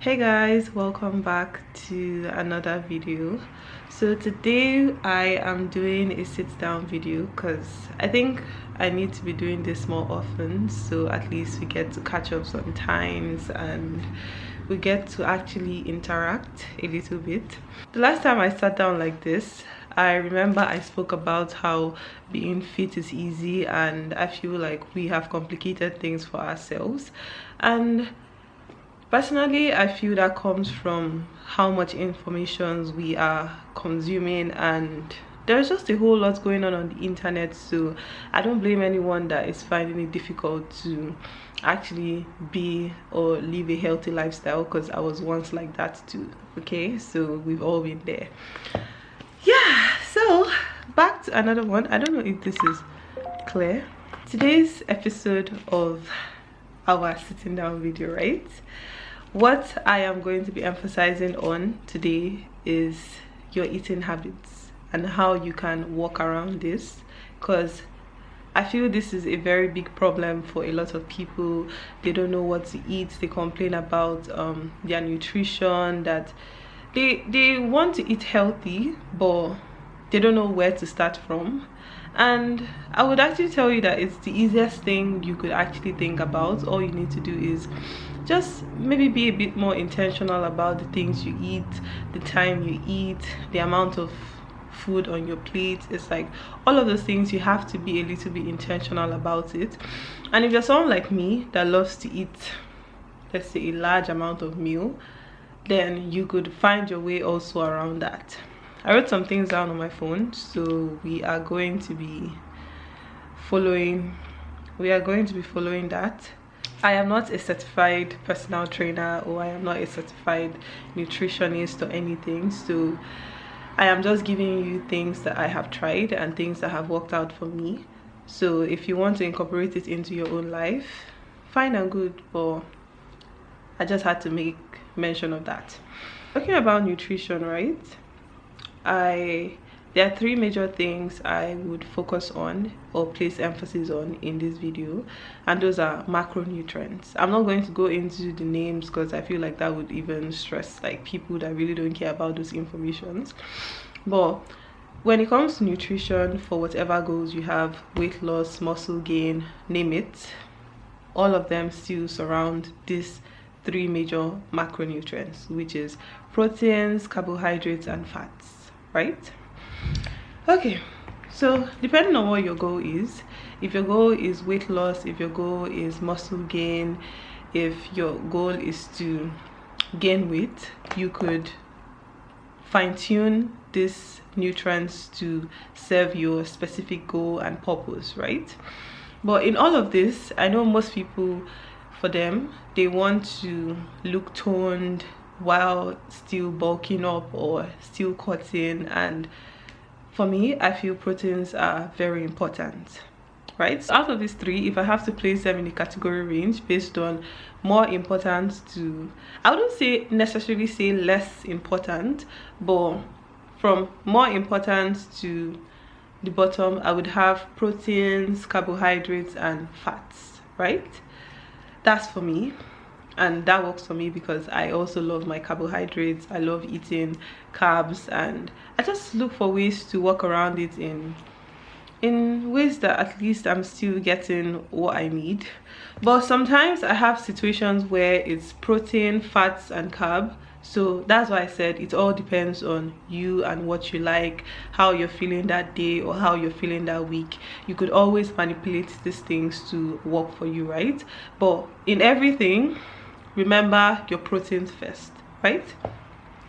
Hey guys, welcome back to another video. So today I am doing a sit down video because I think I need to be doing this more often, so at least we get to catch up sometimes and we get to actually interact a little bit. The last time I sat down like this, I remember I spoke about how being fit is easy, and I feel like we have complicated things for ourselves. And personally, I feel that comes from how much information we are consuming, and there's just a whole lot going on the internet. So I don't blame anyone that is finding it difficult to actually be or live a healthy lifestyle, because I was once like that too. Okay, so we've all been there. Yeah, so back to another one. I don't know if this is clear. Today's episode of our sitting down video, right? What I am going to be emphasizing on today is your eating habits and how you can walk around this, because I feel this is a very big problem for a lot of people. They don't know what to eat. They complain about their nutrition, that they want to eat healthy but they don't know where to start from. And I would actually tell you that it's the easiest thing you could actually think about. All you need to do is just maybe be a bit more intentional about the things you eat, the time you eat, the amount of food on your plate. It's like all of those things, you have to be a little bit intentional about it. And if you're someone like me that loves to eat, let's say, a large amount of meal, then you could find your way also around that. I wrote some things down on my phone, so we are going to be following that. I am not a certified personal trainer, or I am not a certified nutritionist or anything, so I am just giving you things that I have tried and things that have worked out for me. So if you want to incorporate it into your own life, fine and good, but I just had to make mention of that. Talking about nutrition, right? There are three major things I would focus on or place emphasis on in this video, and those are macronutrients. I'm not going to go into the names because I feel like that would even stress like people that really don't care about those informations. But when it comes to nutrition, for whatever goals you have, weight loss, muscle gain, name it, all of them still surround these three major macronutrients, which is proteins, carbohydrates, and fats, right? Okay, so depending on what your goal is, if your goal is weight loss, if your goal is muscle gain, if your goal is to gain weight, you could fine-tune these nutrients to serve your specific goal and purpose, right? But in all of this, I know most people, for them, they want to look toned while still bulking up or still cutting. And for me, I feel proteins are very important, right? So out of these three, if I have to place them in the category range based on more important to, I wouldn't necessarily say less important, but from more important to the bottom, I would have proteins, carbohydrates, and fats, right? That's for me, and that works for me because I also love my carbohydrates. I love eating carbs, and I just look for ways to work around it in ways that at least I'm still getting what I need. But sometimes I have situations where it's protein, fats, and carb. So that's why I said it all depends on you and what you like, how you're feeling that day or how you're feeling that week. You could always manipulate these things to work for you, right? But in everything, remember your proteins first, right?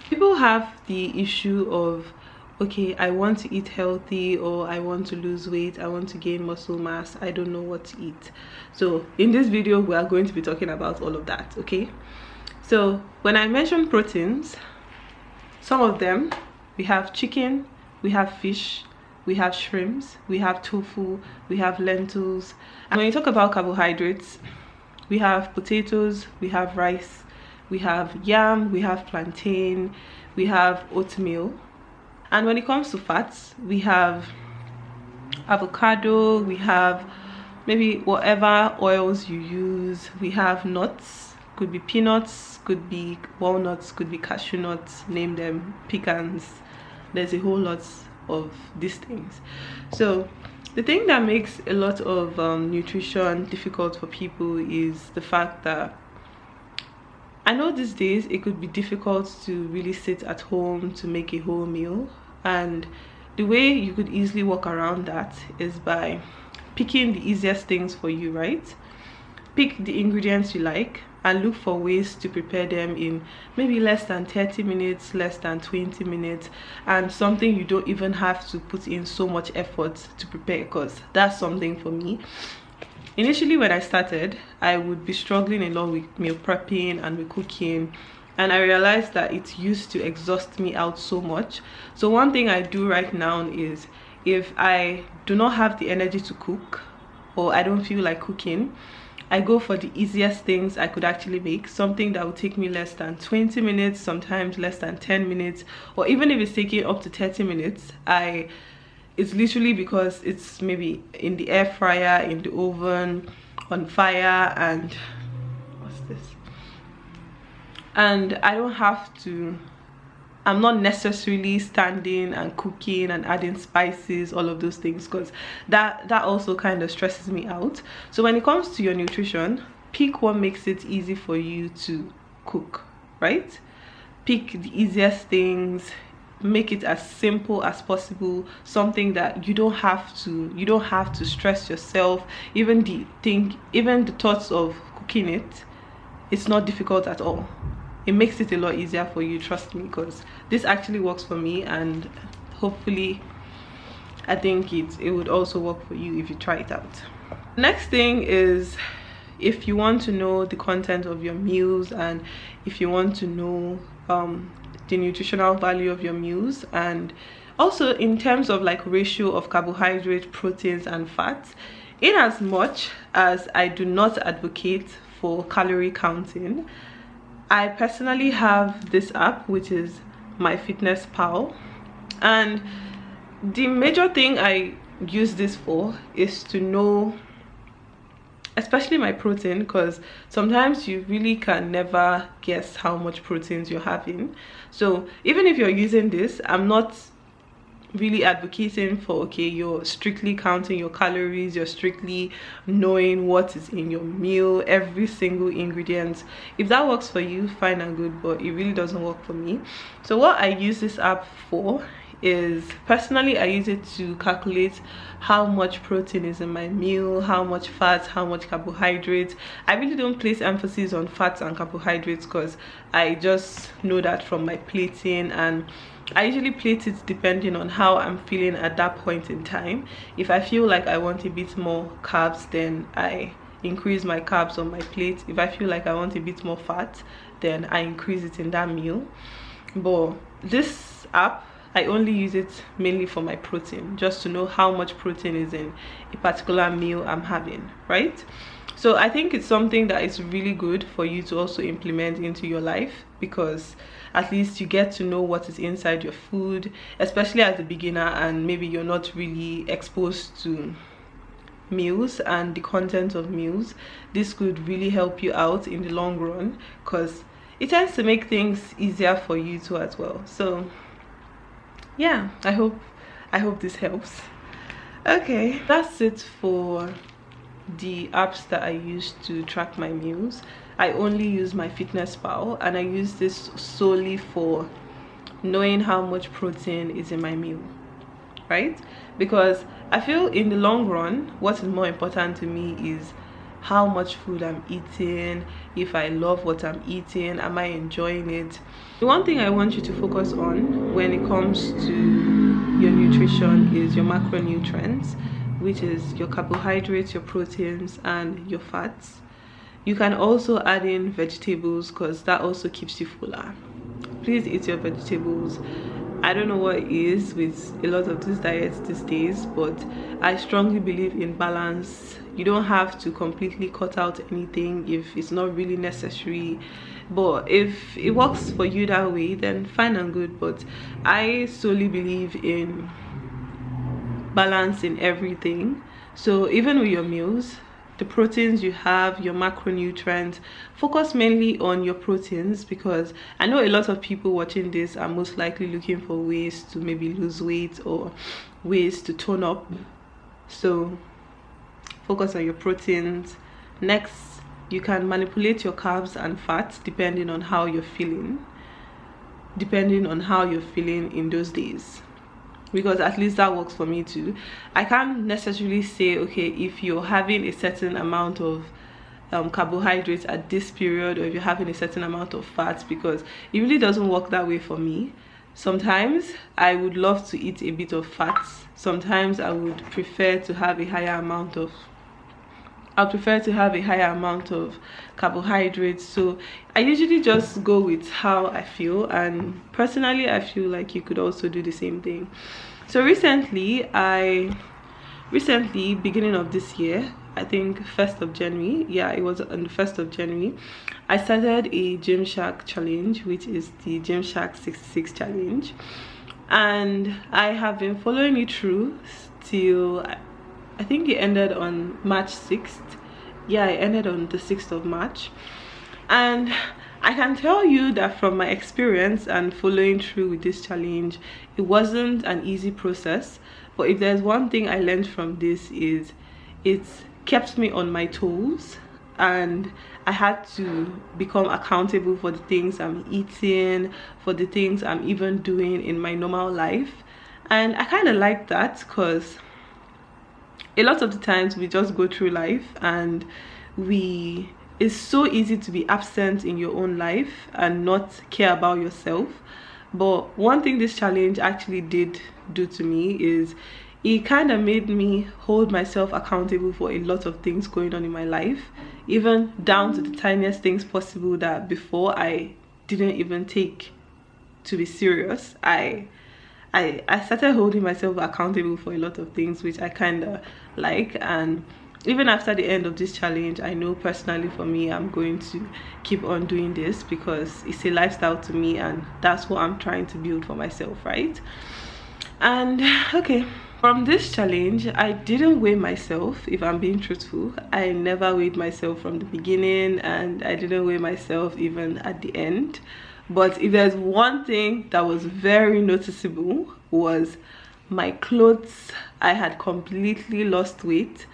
People have the issue of, okay, I want to eat healthy, or I want to lose weight, I want to gain muscle mass, I don't know what to eat. So in this video, we are going to be talking about all of that, okay? So when I mention proteins, some of them, we have chicken, we have fish, we have shrimps, we have tofu, we have lentils. And when you talk about carbohydrates, we have potatoes, we have rice, we have yam, we have plantain, we have oatmeal. And when it comes to fats, we have avocado, we have maybe whatever oils you use, we have nuts, Could be peanuts, could be walnuts, could be cashew nuts, name them, pecans. There's a whole lot of these things. So the thing that makes a lot of nutrition difficult for people is the fact that I know these days it could be difficult to really sit at home to make a whole meal, and the way you could easily work around that is by picking the easiest things for you, right? Pick the ingredients you like and look for ways to prepare them in maybe less than 30 minutes, less than 20 minutes, and something you don't even have to put in so much effort to prepare, because that's something for me. Initially when I started, I would be struggling a lot with meal prepping and with cooking, and I realized that it used to exhaust me out so much. So one thing I do right now is, if I do not have the energy to cook or I don't feel like cooking, I go for the easiest things I could actually make, something that will take me less than 20 minutes, sometimes less than 10 minutes, or even if it's taking up to 30 minutes, it's literally because it's maybe in the air fryer, in the oven, on fire, and what's this? And I don't have to, I'm not necessarily standing and cooking and adding spices, all of those things, because that also kind of stresses me out. So when it comes to your nutrition, pick what makes it easy for you to cook, right? Pick the easiest things, make it as simple as possible, something that you don't have to stress yourself. Even the thoughts of cooking it's not difficult at all. It makes it a lot easier for you, trust me, because this actually works for me, and hopefully I think it would also work for you if you try it out. Next thing is, if you want to know the content of your meals, and if you want to know the nutritional value of your meals, and also in terms of like ratio of carbohydrate, proteins and fats, in as much as I do not advocate for calorie counting, I personally have this app, which is MyFitnessPal, and the major thing I use this for is to know, especially my protein, because sometimes you really can never guess how much proteins you're having. So even if you're using this, I'm not really advocating for, okay, you're strictly counting your calories, you're strictly knowing what is in your meal, every single ingredient. If that works for you, fine and good, but it really doesn't work for me. So what I use this app for is, personally I use it to calculate how much protein is in my meal, how much fat, how much carbohydrates. I really don't place emphasis on fats and carbohydrates because I just know that from my plating, and I usually plate it depending on how I'm feeling at that point in time. If I feel like I want a bit more carbs, then I increase my carbs on my plate. If I feel like I want a bit more fat, then I increase it in that meal. But this app, I only use it mainly for my protein, just to know how much protein is in a particular meal I'm having, right? So I think it's something that is really good for you to also implement into your life, because at least you get to know what is inside your food, especially as a beginner and maybe you're not really exposed to meals and the content of meals. This could really help you out in the long run, because it tends to make things easier for you too as well. So yeah, I hope this helps. Okay, that's it for the apps that I use to track my meals. I only use MyFitnessPal, and I use this solely for knowing how much protein is in my meal, right? Because I feel in the long run, what is more important to me is how much food I'm eating, if I love what I'm eating, am I enjoying it. The one thing I want you to focus on when it comes to your nutrition is your macronutrients, which is your carbohydrates, your proteins and your fats. You can also add in vegetables, because that also keeps you fuller. Please eat your vegetables. I don't know what it is with a lot of these diets these days, but I strongly believe in balance. You don't have to completely cut out anything if it's not really necessary, but if it works for you that way, then fine and good. But I solely believe in balance in everything. So even with your meals, the proteins you have, your macronutrients. Focus mainly on your proteins, because I know a lot of people watching this are most likely looking for ways to maybe lose weight or ways to tone up. So focus on your proteins. Next, you can manipulate your carbs and fats depending on how you're feeling in those days, because at least that works for me too. I can't necessarily say, okay, if you're having a certain amount of carbohydrates at this period, or if you're having a certain amount of fats, because it really doesn't work that way for me. Sometimes I would love to eat a bit of fats. Sometimes I would prefer to have a higher amount of carbohydrates. So I usually just go with how I feel, and personally I feel like you could also do the same thing. So recently, beginning of this year, I think 1st of January, yeah, it was on the 1st of January, I started a Gymshark challenge, which is the Gymshark 66 challenge, and I have been following it through till I think it ended on March 6th. Yeah, it ended on the 6th of March. And I can tell you that from my experience and following through with this challenge, it wasn't an easy process. But if there's one thing I learned from this, is it's kept me on my toes, and I had to become accountable for the things I'm eating, for the things I'm even doing in my normal life. And I kind of like that, because a lot of the times we just go through life and it's so easy to be absent in your own life and not care about yourself. But one thing this challenge actually did do to me is it kind of made me hold myself accountable for a lot of things going on in my life, even down to the tiniest things possible that before I didn't even take to be serious. I started holding myself accountable for a lot of things, which I kind of like. And even after the end of this challenge, I know personally for me, I'm going to keep on doing this, because it's a lifestyle to me, and that's what I'm trying to build for myself, right? And okay, from this challenge, I didn't weigh myself, if I'm being truthful. I never weighed myself from the beginning, and I didn't weigh myself even at the end. But if there's one thing that was very noticeable, was my clothes. I had completely lost weight.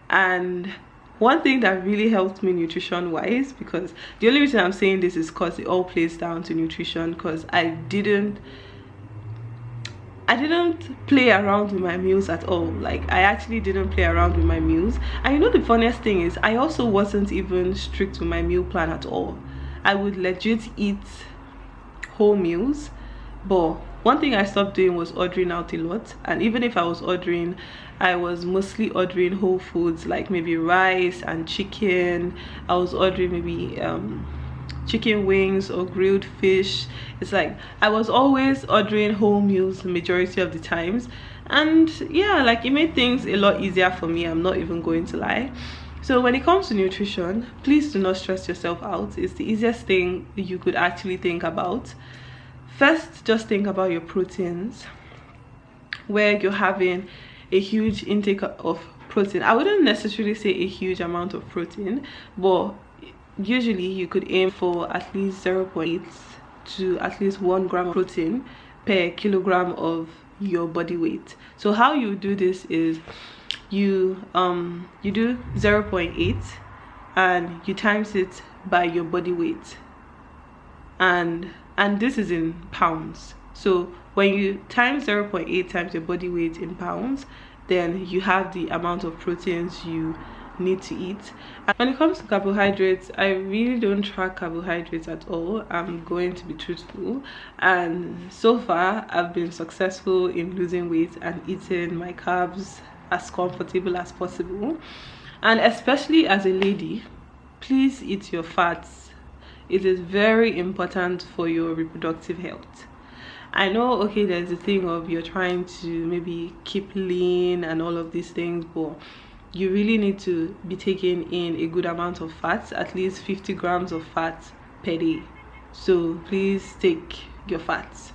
And one thing that really helped me nutrition wise, because the only reason I'm saying this is because it all plays down to nutrition, because I didn't play around with my meals at all. Like, I actually didn't play around with my meals. And you know, the funniest thing is, I also wasn't even strict with my meal plan at all. I would legit eat whole meals. But one thing I stopped doing was ordering out a lot. And even if I was ordering, I was mostly ordering whole foods, like maybe rice and chicken. I was ordering maybe chicken wings or grilled fish. It's like I was always ordering whole meals the majority of the times. And yeah, like, it made things a lot easier for me, I'm not even going to lie. So when it comes to nutrition, please do not stress yourself out. It's the easiest thing you could actually think about. First, just think about your proteins, where you're having a huge intake of protein. I wouldn't necessarily say a huge amount of protein, but usually you could aim for at least 0.8 to at least 1 gram of protein per kilogram of your body weight. So how you do this is you do 0.8 and you times it by your body weight, and this is in pounds. So when you times 0.8 times your body weight in pounds, then you have the amount of proteins you need to eat. And when it comes to carbohydrates, I really don't track carbohydrates at all, I'm going to be truthful. And so far I've been successful in losing weight and eating my carbs as comfortable as possible. And especially as a lady, please eat your fats. It is very important for your reproductive health. I know, okay, there's a thing of you're trying to maybe keep lean and all of these things, but you really need to be taking in a good amount of fats, at least 50 grams of fat per day. So please take your fats.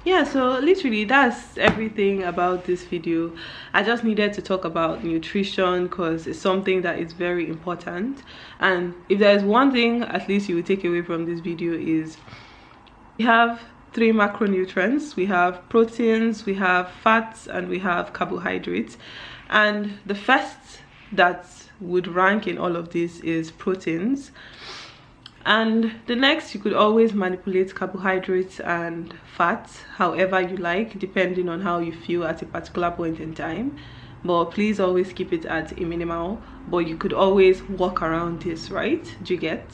yeah, so literally that's everything about this video. I just needed to talk about nutrition because it's something that is very important. And if there's one thing at least you will take away from this video is we have 3 macronutrients. We have proteins, we have fats, and we have carbohydrates. And the first that would rank in all of this is proteins. And the next, you could always manipulate carbohydrates and fats however you like, depending on how you feel at a particular point in time. But please always keep it at a minimal. But you could always work around this, right? Do you get?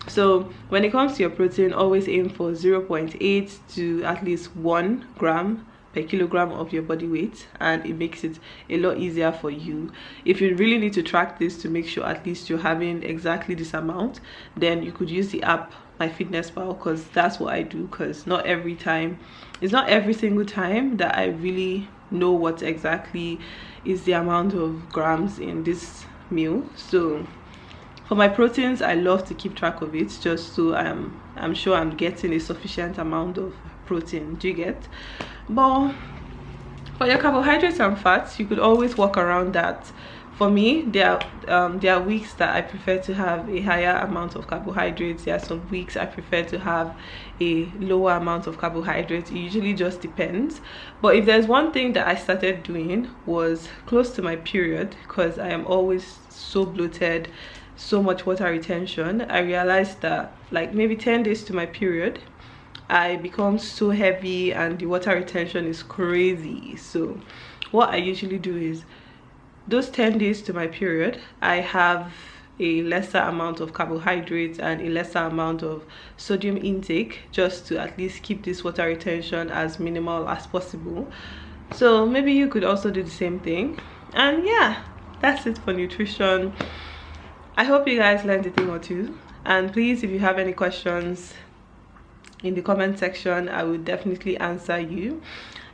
So when it comes to your protein, always aim for 0.8 to at least 1 gram per kilogram of your body weight, and it makes it a lot easier for you. If you really need to track this to make sure at least you're having exactly this amount, then you could use the app MyFitnessPal, because that's what I do. Because not every time, it's not every single time that I really know what exactly is the amount of grams in this meal. So for my proteins, I love to keep track of it, just so I'm sure I'm getting a sufficient amount of protein. Do you get? But for your carbohydrates and fats, you could always work around that. For me, there are weeks that I prefer to have a higher amount of carbohydrates. There are some weeks I prefer to have a lower amount of carbohydrates. It usually just depends. But if there's one thing that I started doing was close to my period, because I am always so bloated, so much water retention, I realized that like maybe 10 days to my period, I become so heavy and the water retention is crazy. So what I usually do is those 10 days to my period, I have a lesser amount of carbohydrates and a lesser amount of sodium intake, just to at least keep this water retention as minimal as possible. So maybe you could also do the same thing. And yeah, that's it for nutrition. I hope you guys learned a thing or two, and please, if you have any questions in the comment section, I will definitely answer you.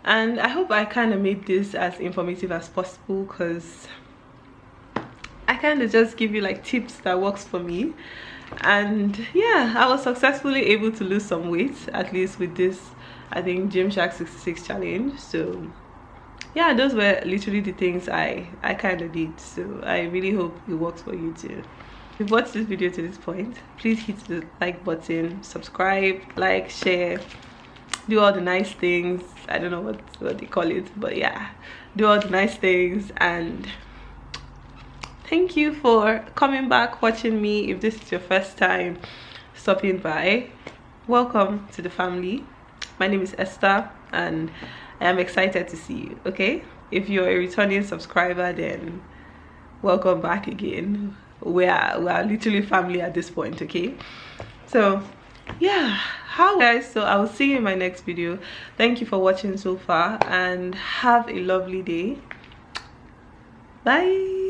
And I hope I kind of made this as informative as possible, because I kind of just give you like tips that works for me. And yeah, I was successfully able to lose some weight, at least with this, I think, Gymshark 66 challenge. So yeah, those were literally the things I kind of did. So I really hope it works for you too. If you've watched this video to this point, please hit the like button, subscribe, like, share, do all the nice things. I don't know what they call it, but yeah, do all the nice things. And thank you for coming back, watching me. If this is your first time stopping by, welcome to the family. My name is Esther, and I am excited to see you. Okay, if you're a returning subscriber, then welcome back again. We are literally family at this point. Okay, so yeah, how guys, so I will see you in my next video. Thank you for watching so far, and have a lovely day. Bye.